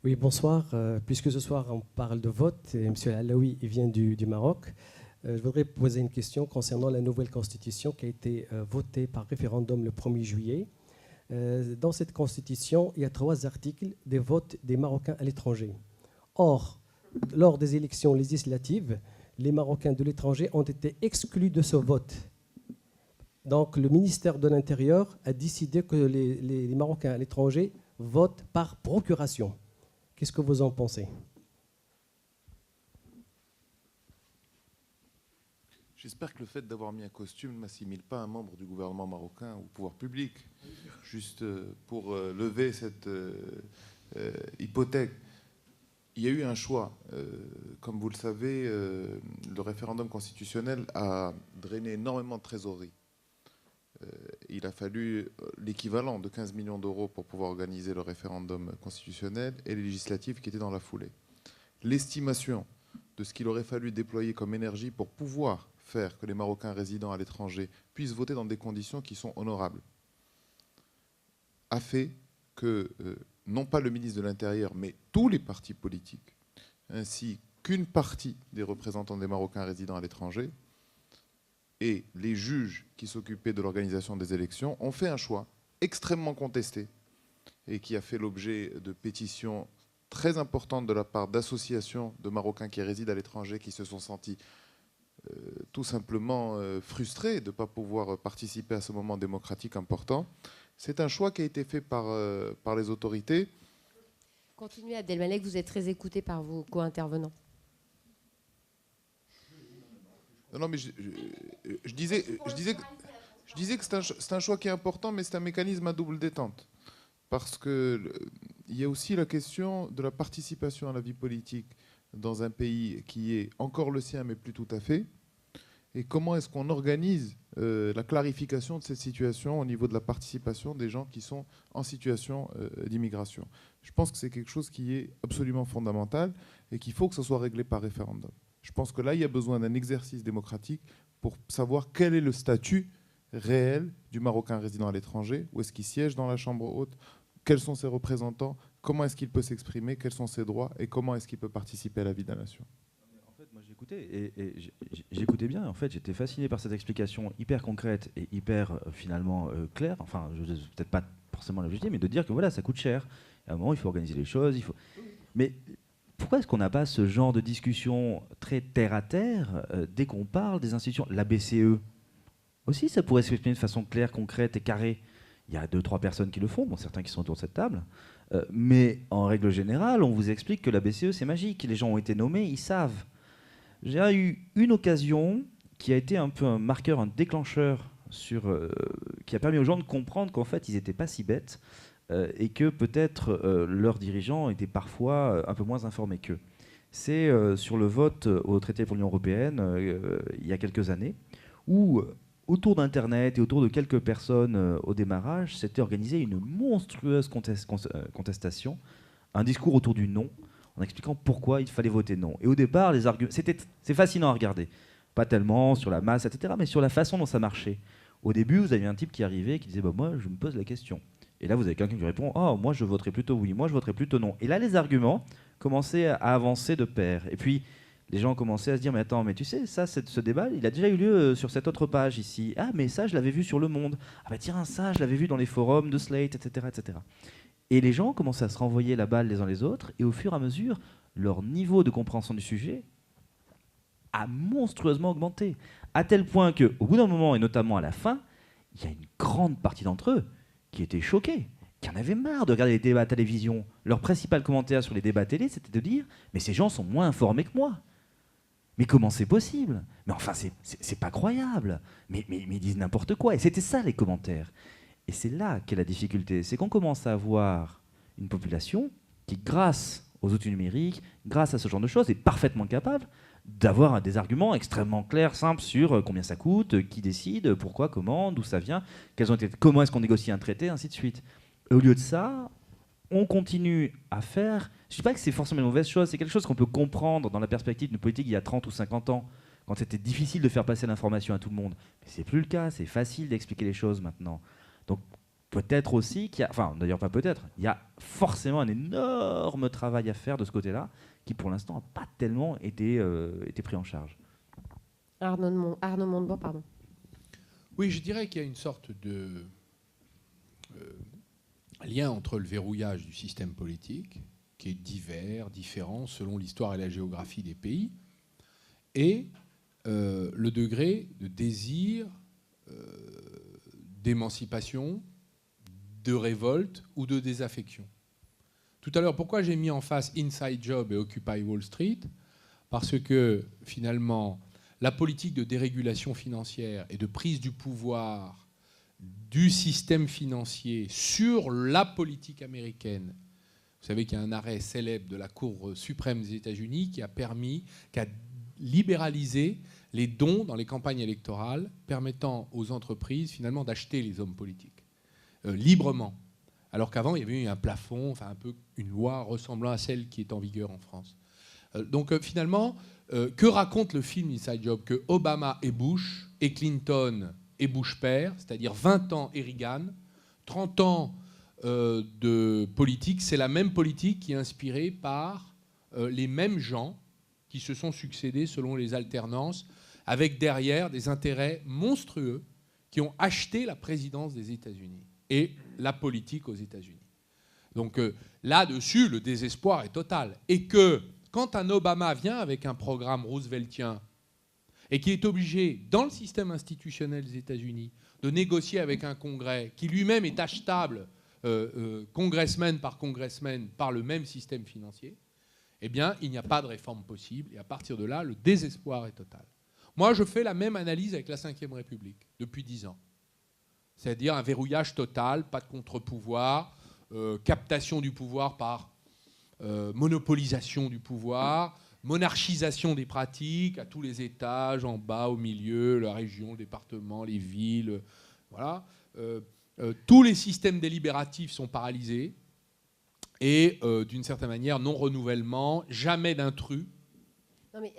Oui, bonsoir. Puisque ce soir on parle de vote, et M. Alaoui il vient du Maroc, je voudrais poser une question concernant la nouvelle constitution qui a été votée par référendum le 1er juillet. Dans cette constitution, il y a 3 articles des votes des Marocains à l'étranger. Or, lors des élections législatives, les Marocains de l'étranger ont été exclus de ce vote. Donc le ministère de l'Intérieur a décidé que les Marocains à l'étranger votent par procuration. Qu'est-ce que vous en pensez? J'espère que le fait d'avoir mis un costume ne m'assimile pas à un membre du gouvernement marocain ou pouvoir public, juste pour lever cette hypothèque. Il y a eu un choix. Comme vous le savez, le référendum constitutionnel a drainé énormément de trésorerie. Il a fallu l'équivalent de 15 millions d'euros pour pouvoir organiser le référendum constitutionnel et les législatives qui étaient dans la foulée. L'estimation de ce qu'il aurait fallu déployer comme énergie pour pouvoir faire que les Marocains résidant à l'étranger puissent voter dans des conditions qui sont honorables a fait que, non pas le ministre de l'Intérieur, mais tous les partis politiques, ainsi qu'une partie des représentants des Marocains résidant à l'étranger, et les juges qui s'occupaient de l'organisation des élections ont fait un choix extrêmement contesté et qui a fait l'objet de pétitions très importantes de la part d'associations de Marocains qui résident à l'étranger qui se sont sentis tout simplement frustrés de ne pas pouvoir participer à ce moment démocratique important. C'est un choix qui a été fait par les autorités. Continuez, Abdelmalek, vous êtes très écouté par vos co-intervenants. Non, mais je disais que c'est un choix qui est important, mais c'est un mécanisme à double détente. Parce qu'il y a aussi la question de la participation à la vie politique dans un pays qui est encore le sien, mais plus tout à fait. Et comment est-ce qu'on organise la clarification de cette situation au niveau de la participation des gens qui sont en situation d'immigration. Je pense que c'est quelque chose qui est absolument fondamental et qu'il faut que ce soit réglé par référendum. Je pense que là, il y a besoin d'un exercice démocratique pour savoir quel est le statut réel du Marocain résident à l'étranger, où est-ce qu'il siège dans la Chambre haute, quels sont ses représentants, comment est-ce qu'il peut s'exprimer, quels sont ses droits et comment est-ce qu'il peut participer à la vie de la nation. En fait, moi j'écoutais et j'écoutais bien. En fait, j'étais fasciné par cette explication hyper concrète et hyper finalement claire. Enfin, peut-être pas forcément l'objectif, mais de dire que voilà, ça coûte cher. À un moment, il faut organiser les choses. Mais pourquoi est-ce qu'on n'a pas ce genre de discussion très terre à terre dès qu'on parle des institutions? La BCE aussi, ça pourrait s'exprimer de façon claire, concrète et carrée. Il y a 2-3 personnes qui le font, bon, certains qui sont autour de cette table. Mais en règle générale, on vous explique que la BCE, c'est magique. Les gens ont été nommés, ils savent. J'ai eu une occasion qui a été un peu un marqueur, un déclencheur qui a permis aux gens de comprendre qu'en fait, ils n'étaient pas si bêtes et que peut-être leurs dirigeants étaient parfois un peu moins informés qu'eux. C'est sur le vote au traité pour l'Union européenne il y a quelques années, où autour d'Internet et autour de quelques personnes au démarrage, s'était organisée une monstrueuse contestation, un discours autour du non, en expliquant pourquoi il fallait voter non. Et au départ, les arguments, c'est fascinant à regarder. Pas tellement sur la masse, etc., mais sur la façon dont ça marchait. Au début, vous aviez un type qui arrivait et qui disait bah, « moi, je me pose la question ». Et là, vous avez quelqu'un qui répond « oh, moi, je voterais plutôt oui, moi, je voterais plutôt non ». Et là, les arguments commençaient à avancer de pair. Et puis, les gens commençaient à se dire mais attends, mais tu sais, ça, ce débat, il a déjà eu lieu sur cette autre page ici. Ah, mais ça, je l'avais vu sur Le Monde. Ah bah tiens, ça, je l'avais vu dans les forums de Slate, etc., etc. Et les gens commençaient à se renvoyer la balle les uns les autres, et au fur et à mesure, leur niveau de compréhension du sujet a monstrueusement augmenté, à tel point qu'au bout d'un moment, et notamment à la fin, il y a une grande partie d'entre eux qui étaient choqués, qui en avaient marre de regarder les débats à la télévision. Leur principal commentaire sur les débats télé, c'était de dire « mais ces gens sont moins informés que moi ». Mais comment c'est possible? Mais enfin, c'est pas croyable. Mais ils disent n'importe quoi. Et c'était ça, les commentaires. Et c'est là qu'est la difficulté. C'est qu'on commence à avoir une population qui, grâce aux outils numériques, grâce à ce genre de choses, est parfaitement capable d'avoir des arguments extrêmement clairs, simples sur combien ça coûte, qui décide, pourquoi, comment, d'où ça vient, comment est-ce qu'on négocie un traité, ainsi de suite. Et au lieu de ça, on continue à faire... Je ne dis pas que c'est forcément une mauvaise chose, c'est quelque chose qu'on peut comprendre dans la perspective d'une politique il y a 30 ou 50 ans, quand c'était difficile de faire passer l'information à tout le monde. Mais ce n'est plus le cas, c'est facile d'expliquer les choses maintenant. Donc peut-être aussi qu'il y a, enfin d'ailleurs pas peut-être, il y a forcément un énorme travail à faire de ce côté-là qui pour l'instant n'a pas tellement été pris en charge. Arnaud Montebourg, pardon. Oui, je dirais qu'il y a une sorte de lien entre le verrouillage du système politique, qui est différent selon l'histoire et la géographie des pays, et le degré de désir d'émancipation, de révolte ou de désaffection. Tout à l'heure, pourquoi j'ai mis en face Inside Job et Occupy Wall Street? Parce que finalement, la politique de dérégulation financière et de prise du pouvoir du système financier sur la politique américaine. Vous savez qu'il y a un arrêt célèbre de la Cour suprême des États-Unis qui a libéralisé les dons dans les campagnes électorales, permettant aux entreprises finalement d'acheter les hommes politiques librement. Alors qu'avant, il y avait eu un plafond, enfin un peu une loi ressemblant à celle qui est en vigueur en France. Donc finalement, que raconte le film Inside Job? Que Obama et Bush, et Clinton et Bush père, c'est-à-dire 20 ans et Reagan, 30 ans de politique, c'est la même politique qui est inspirée par les mêmes gens qui se sont succédés selon les alternances, avec derrière des intérêts monstrueux qui ont acheté la présidence des États-Unis et la politique aux États-Unis. Donc là-dessus, le désespoir est total. Et que quand un Obama vient avec un programme rooseveltien et qui est obligé, dans le système institutionnel des États-Unis, de négocier avec un Congrès qui lui-même est achetable congressman par congressman par le même système financier, eh bien, il n'y a pas de réforme possible. Et à partir de là, le désespoir est total. Moi, je fais la même analyse avec la Ve République depuis 10 ans. C'est-à-dire un verrouillage total, pas de contre-pouvoir, captation du pouvoir par monopolisation du pouvoir, monarchisation des pratiques à tous les étages, en bas, au milieu, la région, le département, les villes. Voilà. Tous les systèmes délibératifs sont paralysés et, d'une certaine manière, non-renouvellement, jamais d'intrus.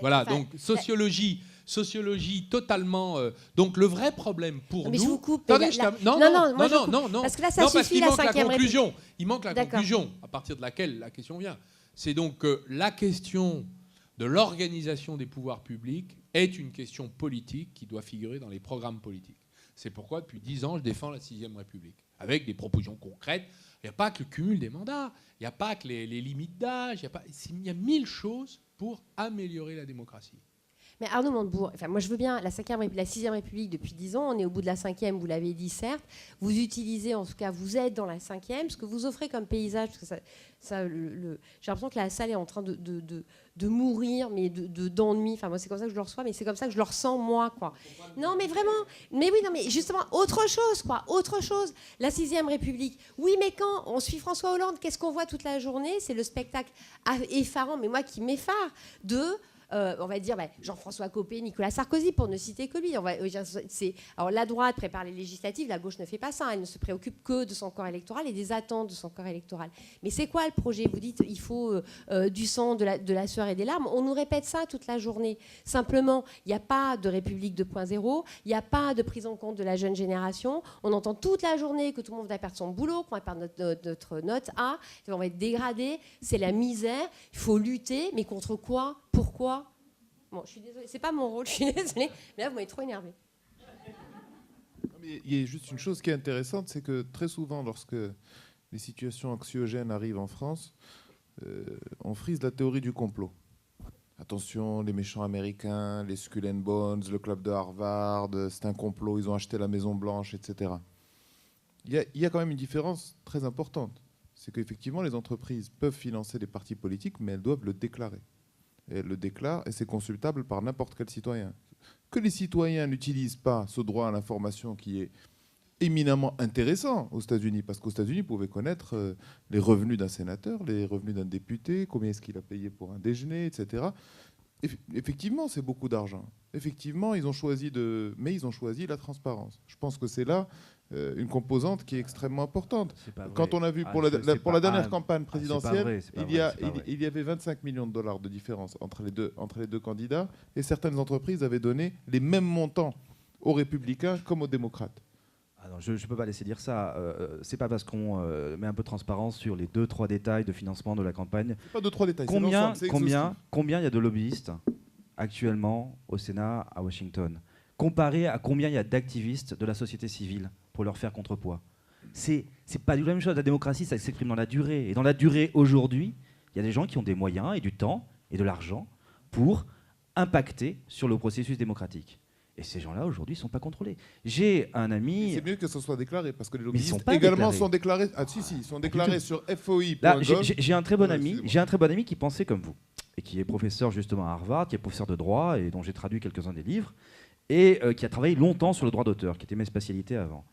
Voilà, donc sociologie totalement. Donc le vrai problème pour nous. Mais je vous coupe. Attendez, non. Parce que là, ça suffit la Ve République. Il manque la conclusion à partir de laquelle la question vient. C'est donc que la question de l'organisation des pouvoirs publics est une question politique qui doit figurer dans les programmes politiques. C'est pourquoi, depuis 10 ans, je défends la Sixième République, avec des propositions concrètes. Il n'y a pas que le cumul des mandats, il n'y a pas que les limites d'âge, il y a 1000 choses pour améliorer la démocratie. Mais Arnaud Montebourg, enfin, moi je veux bien la Sixième République depuis 10 ans, on est au bout de la Cinquième, vous l'avez dit certes, vous utilisez, en tout cas vous êtes dans la Cinquième, ce que vous offrez comme paysage, parce que j'ai l'impression que la salle est en train de mourir, mais d'ennui, enfin moi c'est comme ça que je le reçois, mais c'est comme ça que je le ressens moi, quoi. Non mais vraiment, mais oui, non mais justement, autre chose, quoi, autre chose, la Sixième République, oui mais quand on suit François Hollande, qu'est-ce qu'on voit toute la journée? C'est le spectacle effarant, mais moi qui m'effare, on va dire Jean-François Copé, Nicolas Sarkozy, pour ne citer que lui. Alors la droite prépare les législatives, la gauche ne fait pas ça. Elle ne se préoccupe que de son corps électoral et des attentes de son corps électoral. Mais c'est quoi le projet? Vous dites il faut du sang, de la sueur et des larmes. On nous répète ça toute la journée. Simplement, il n'y a pas de République 2.0, il n'y a pas de prise en compte de la jeune génération. On entend toute la journée que tout le monde va perdre son boulot, qu'on va perdre notre note A, qu'on va être dégradé. C'est la misère. Il faut lutter, mais contre quoi? Pourquoi? Bon, je suis désolée, c'est pas mon rôle, je suis désolée, mais là vous m'avez trop énervée. Il y a juste une chose qui est intéressante, c'est que très souvent, lorsque les situations anxiogènes arrivent en France, on frise la théorie du complot. Attention, les méchants américains, les Skull and Bones, le club de Harvard, c'est un complot, ils ont acheté la Maison Blanche, etc. Il y a quand même une différence très importante. C'est qu'effectivement, les entreprises peuvent financer des partis politiques, mais elles doivent le déclarer. Elle le déclare et c'est consultable par n'importe quel citoyen. Que les citoyens n'utilisent pas ce droit à l'information qui est éminemment intéressant aux États-Unis, parce qu'aux États-Unis, vous pouvez connaître les revenus d'un sénateur, les revenus d'un député, combien est-ce qu'il a payé pour un déjeuner, etc. Effectivement, c'est beaucoup d'argent. Effectivement, ils ont choisi la transparence. Je pense que c'est là une composante qui est extrêmement importante. Quand on a vu pour la dernière campagne présidentielle, il y avait 25 millions de dollars de différence entre les deux candidats, et certaines entreprises avaient donné les mêmes montants aux républicains comme aux démocrates. Ah non, je ne peux pas laisser dire ça. C'est pas parce qu'on met un peu de transparence sur les 2-3 détails de financement de la campagne. C'est pas 2-3 détails. c'est Combien l'ensemble, c'est il y a de lobbyistes actuellement au Sénat à Washington, comparé à combien il y a d'activistes de la société civile pour leur faire contrepoids? C'est pas du tout la même chose. La démocratie, ça s'exprime dans la durée. Et dans la durée, aujourd'hui, il y a des gens qui ont des moyens et du temps et de l'argent pour impacter sur le processus démocratique. Et ces gens-là, aujourd'hui, ne sont pas contrôlés. J'ai un ami... C'est mieux que ce soit déclaré, parce que les Mais ils sont lobbyistes pas également déclarés. sont déclarés. Ah si, ils sont déclarés sur foi.gov. Là, j'ai un très bon ami. Excusez-moi. J'ai un très bon ami qui pensait comme vous et qui est professeur justement à Harvard, qui est professeur de droit et dont j'ai traduit quelques-uns des livres et qui a travaillé longtemps sur le droit d'auteur, qui était ma spécialité avant,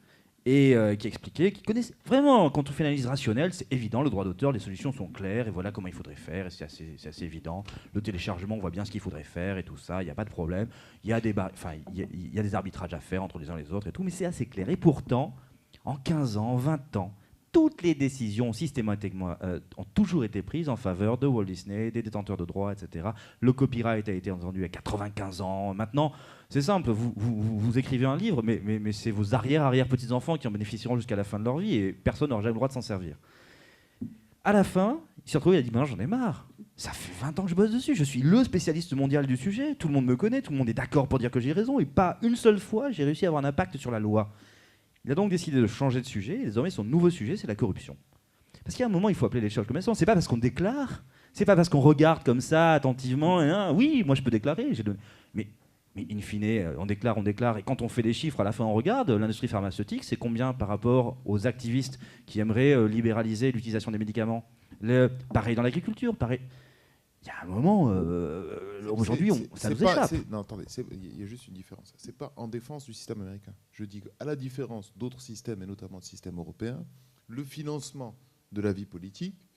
et qui expliquait, qui connaissait vraiment, quand on fait une analyse rationnelle, c'est évident, le droit d'auteur, les solutions sont claires et voilà comment il faudrait faire, et c'est assez évident. Le téléchargement, on voit bien ce qu'il faudrait faire et tout ça, il n'y a pas de problème. Il y a des arbitrages à faire entre les uns et les autres et tout, mais c'est assez clair. Et pourtant, en 15 ans, 20 ans, toutes les décisions systématiquement ont toujours été prises en faveur de Walt Disney, des détenteurs de droits, etc. Le copyright a été entendu à 95 ans. Maintenant, c'est simple, vous écrivez un livre, mais c'est vos arrière-petits-enfants qui en bénéficieront jusqu'à la fin de leur vie et personne n'aura jamais le droit de s'en servir. À la fin, il s'est retrouvé, il a dit ben, j'en ai marre. Ça fait 20 ans que je bosse dessus, je suis le spécialiste mondial du sujet, tout le monde me connaît, tout le monde est d'accord pour dire que j'ai raison, et pas une seule fois j'ai réussi à avoir un impact sur la loi. Il a donc décidé de changer de sujet, et désormais son nouveau sujet, c'est la corruption. Parce qu'il y a un moment, il faut appeler les choses comme elles sont. C'est pas parce qu'on déclare, c'est pas parce qu'on regarde comme ça, attentivement, oui, moi je peux déclarer. Mais in fine, on déclare, et quand on fait des chiffres, à la fin on regarde, l'industrie pharmaceutique, c'est combien par rapport aux activistes qui aimeraient libéraliser l'utilisation des médicaments? Pareil dans l'agriculture, pareil. Il y a un moment, aujourd'hui, ça nous échappe. Non, attendez, il y a juste une différence. C'est pas en défense du système américain. Je dis qu'à la différence d'autres systèmes, et notamment de systèmes européens, le financement de la vie politique,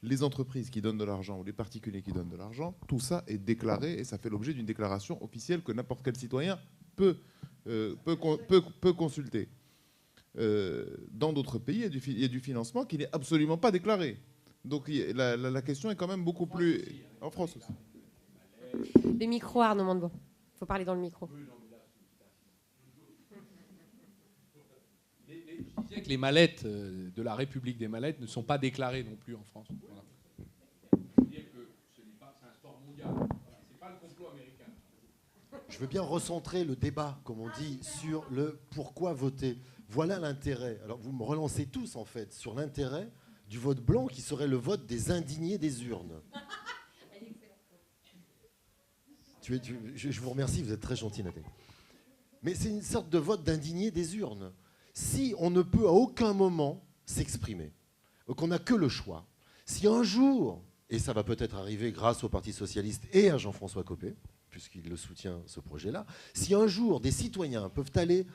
les entreprises qui donnent de l'argent ou les particuliers qui donnent de l'argent, tout ça est déclaré et ça fait l'objet d'une déclaration officielle que n'importe quel citoyen peut consulter. Dans d'autres pays, il y a du financement qui n'est absolument pas déclaré. Donc la question est quand même beaucoup plus... En France aussi. Le micro, Arnaud Montebourg. Il faut parler dans le micro. Je disais que les mallettes de la République des mallettes ne sont pas déclarées non plus en France. Voilà. C'est-à-dire que c'est un sport mondial. Voilà. C'est pas le complot américain. Je veux bien recentrer le débat, comme on dit, sur le pourquoi voter. Voilà l'intérêt. Alors vous me relancez tous, en fait, sur l'intérêt du vote blanc qui serait le vote des indignés des urnes. Je vous remercie, vous êtes très gentil, Nathalie. Mais c'est une sorte de vote d'indignés des urnes. Si on ne peut à aucun moment s'exprimer, qu'on n'a que le choix, si un jour, et ça va peut-être arriver grâce au Parti socialiste et à Jean-François Copé, puisqu'il le soutient, ce projet-là, si un jour des citoyens peuvent aller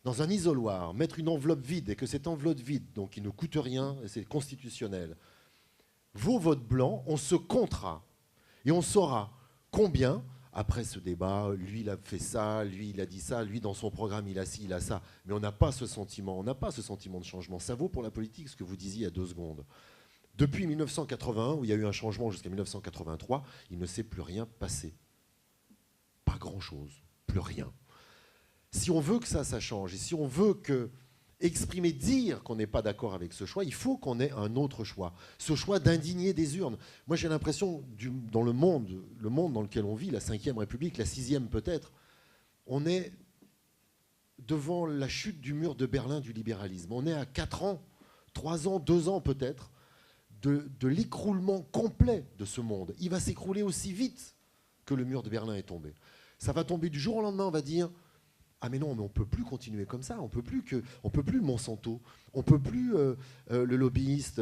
dans un isoloir, mettre une enveloppe vide, et que cette enveloppe vide, donc qui ne coûte rien, et c'est constitutionnel, vos votes blancs, on se comptera. Et on saura combien, après ce débat, lui il a fait ça, lui il a dit ça, lui dans son programme il a ci, il a ça. Mais on n'a pas ce sentiment, de changement. Ça vaut pour la politique ce que vous disiez il y a 2 secondes. Depuis 1981, où il y a eu un changement jusqu'à 1983, il ne s'est plus rien passé. Pas grand-chose, plus rien. Si on veut que ça change, et si on veut exprimer, dire qu'on n'est pas d'accord avec ce choix, il faut qu'on ait un autre choix. Ce choix d'indigner des urnes. Moi, j'ai l'impression, dans le monde dans lequel on vit, la 5e République, la 6e peut-être, on est devant la chute du mur de Berlin du libéralisme. On est à 4 ans, 3 ans, 2 ans peut-être, de l'écroulement complet de ce monde. Il va s'écrouler aussi vite que le mur de Berlin est tombé. Ça va tomber du jour au lendemain, on va dire... Ah mais non, mais on ne peut plus continuer comme ça, on ne peut plus Monsanto, on ne peut plus le lobbyiste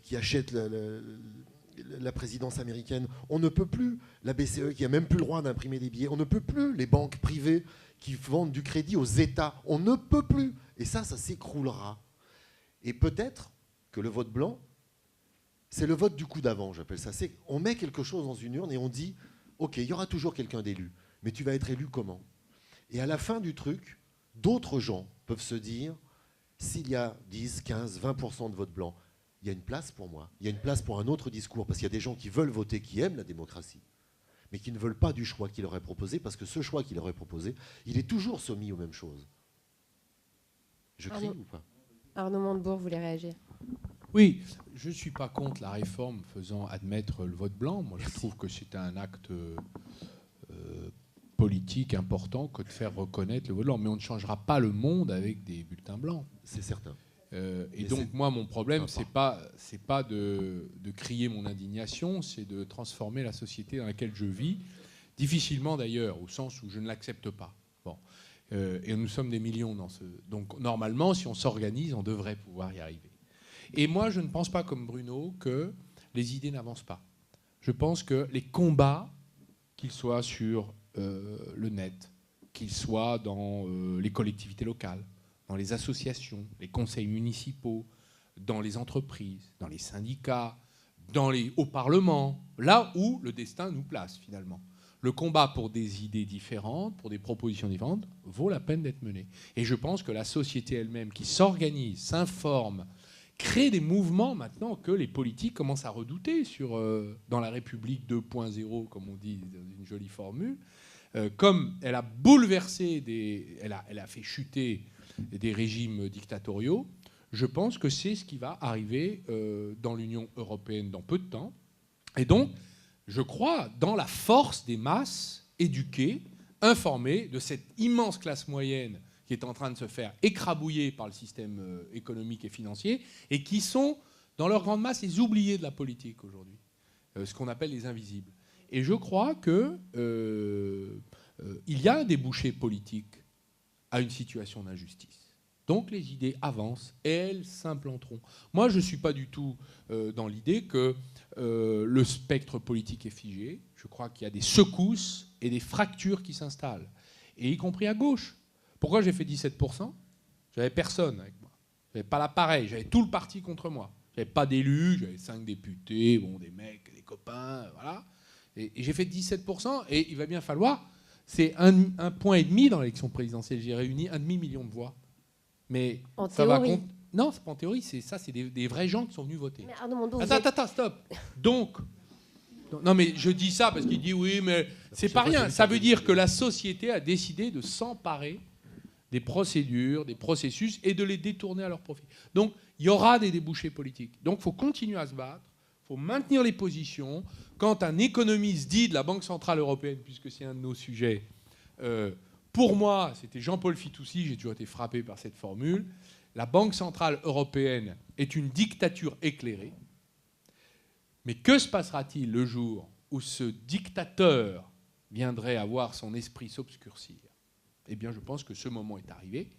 qui achète la présidence américaine, on ne peut plus la BCE qui n'a même plus le droit d'imprimer des billets, on ne peut plus les banques privées qui vendent du crédit aux États, on ne peut plus. Et ça s'écroulera. Et peut-être que le vote blanc, c'est le vote du coup d'avant, j'appelle ça. On met quelque chose dans une urne et on dit, ok, il y aura toujours quelqu'un d'élu, mais tu vas être élu comment ? Et à la fin du truc, d'autres gens peuvent se dire, s'il y a 10, 15, 20% de vote blanc, il y a une place pour moi, il y a une place pour un autre discours, parce qu'il y a des gens qui veulent voter, qui aiment la démocratie, mais qui ne veulent pas du choix qu'il leur est proposé, parce que ce choix qu'il leur est proposé, il est toujours soumis aux mêmes choses. Je crie ou pas? Arnaud Montebourg voulait réagir. Oui, je ne suis pas contre la réforme faisant admettre le vote blanc. Moi, je trouve que c'est un acte politique important que de faire reconnaître le vote blanc. Mais on ne changera pas le monde avec des bulletins blancs. C'est certain. Et donc, moi, mon problème, c'est pas de crier mon indignation, c'est de transformer la société dans laquelle je vis, difficilement d'ailleurs, au sens où je ne l'accepte pas. Bon. Et nous sommes des millions dans ce... Donc, normalement, si on s'organise, on devrait pouvoir y arriver. Et moi, je ne pense pas comme Bruno que les idées n'avancent pas. Je pense que les combats, qu'ils soient sur le net, qu'ils soient dans les collectivités locales, dans les associations, les conseils municipaux, dans les entreprises, dans les syndicats, au Parlement, là où le destin nous place finalement. Le combat pour des idées différentes, pour des propositions différentes, vaut la peine d'être mené. Et je pense que la société elle-même qui s'organise, s'informe, crée des mouvements maintenant que les politiques commencent à redouter dans la République 2.0, comme on dit dans une jolie formule, comme elle a bouleversé, elle a fait chuter des régimes dictatoriaux. Je pense que c'est ce qui va arriver dans l'Union européenne dans peu de temps. Et donc, je crois dans la force des masses éduquées, informées de cette immense classe moyenne qui est en train de se faire écrabouiller par le système économique et financier, et qui sont, dans leur grande masse, les oubliés de la politique aujourd'hui, ce qu'on appelle les invisibles. Et je crois qu'il y a un débouché politique à une situation d'injustice. Donc les idées avancent et elles s'implanteront. Moi, je ne suis pas du tout dans l'idée que le spectre politique est figé. Je crois qu'il y a des secousses et des fractures qui s'installent, et y compris à gauche. Pourquoi j'ai fait 17% ? J'avais personne avec moi. J'avais pas l'appareil, j'avais tout le parti contre moi. J'avais pas d'élus, j'avais 5 députés, bon, des mecs, des copains, voilà. Et j'ai fait 17%, et il va bien falloir... C'est 1,5 point dans l'élection présidentielle. J'ai réuni 1,5 million de voix. Mais en ça théorie. va non, c'est pas en théorie, c'est des vrais gens qui sont venus voter. Mais Arnaud Montebourg, Attends, stop. Donc, non, mais je dis ça parce qu'il dit oui, mais c'est pas rien. Ça veut dire que la société a décidé de s'emparer des procédures, des processus, et de les détourner à leur profit. Donc, il y aura des débouchés politiques. Donc, il faut continuer à se battre, il faut maintenir les positions. Quand un économiste dit de la Banque Centrale Européenne, puisque c'est un de nos sujets, pour moi, c'était Jean-Paul Fitoussi, j'ai toujours été frappé par cette formule, la Banque Centrale Européenne est une dictature éclairée. Mais que se passera-t-il le jour où ce dictateur viendrait à voir son esprit s'obscurcir ? Eh bien, je pense que ce moment est arrivé,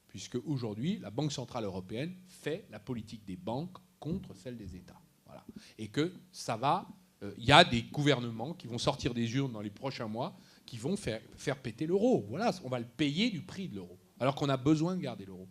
puisque aujourd'hui, la Banque Centrale Européenne fait la politique des banques contre celle des États. Voilà. Et que ça va... Il y a des gouvernements qui vont sortir des urnes dans les prochains mois qui vont faire péter l'euro. Voilà, on va le payer du prix de l'euro, alors qu'on a besoin de garder l'euro.